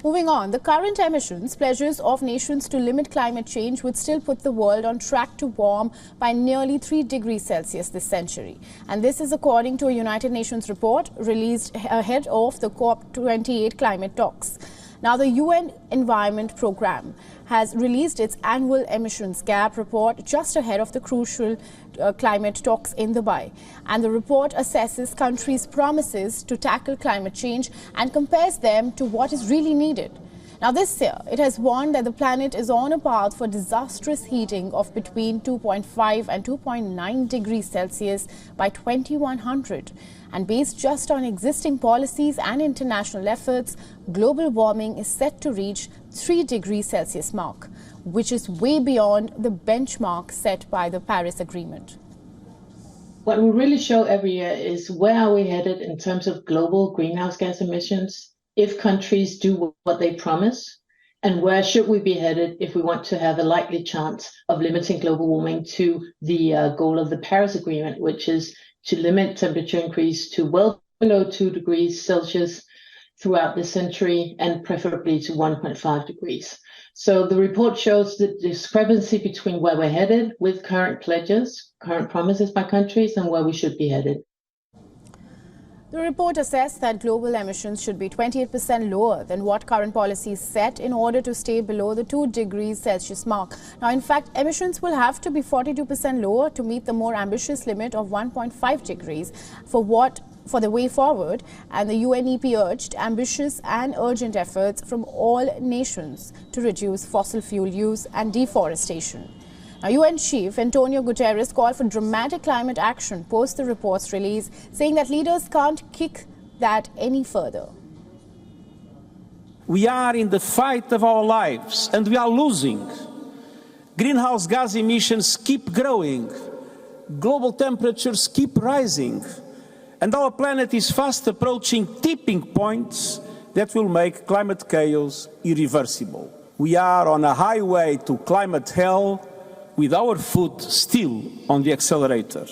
Moving on, the current emissions pledges of nations to limit climate change would still put the world on track to warm by nearly 3 degrees Celsius this century. And this is according to a United Nations report released ahead of the COP28 climate talks. Now, the UN Environment Programme has released its annual emissions gap report just ahead of the crucial climate talks in Dubai. And the report assesses countries' promises to tackle climate change and compares them to what is really needed. Now, this year, it has warned that the planet is on a path for disastrous heating of between 2.5 and 2.9 degrees Celsius by 2100. And based just on existing policies and international efforts, global warming is set to reach 3 degrees Celsius mark, which is way beyond the benchmark set by the Paris Agreement. What we really show every year is where are we headed in terms of global greenhouse gas emissions if countries do what they promise, and where should we be headed if we want to have a likely chance of limiting global warming to the goal of the Paris Agreement, which is to limit temperature increase to well below 2 degrees Celsius throughout the century and preferably to 1.5 degrees. So the report shows the discrepancy between where we're headed with current pledges, current promises by countries, and where we should be headed. The report assessed that global emissions should be 28% lower than what current policies set in order to stay below the 2 degrees Celsius mark. Now, in fact, emissions will have to be 42% lower to meet the more ambitious limit of 1.5 degrees for the way forward, and the UNEP urged ambitious and urgent efforts from all nations to reduce fossil fuel use and deforestation. Now, UN Chief Antonio Guterres called for dramatic climate action post the report's release, saying that leaders can't kick that any further. We are in the fight of our lives and we are losing. Greenhouse gas emissions keep growing. Global temperatures keep rising. And our planet is fast approaching tipping points that will make climate chaos irreversible. We are on a highway to climate hell, with our foot still on the accelerator.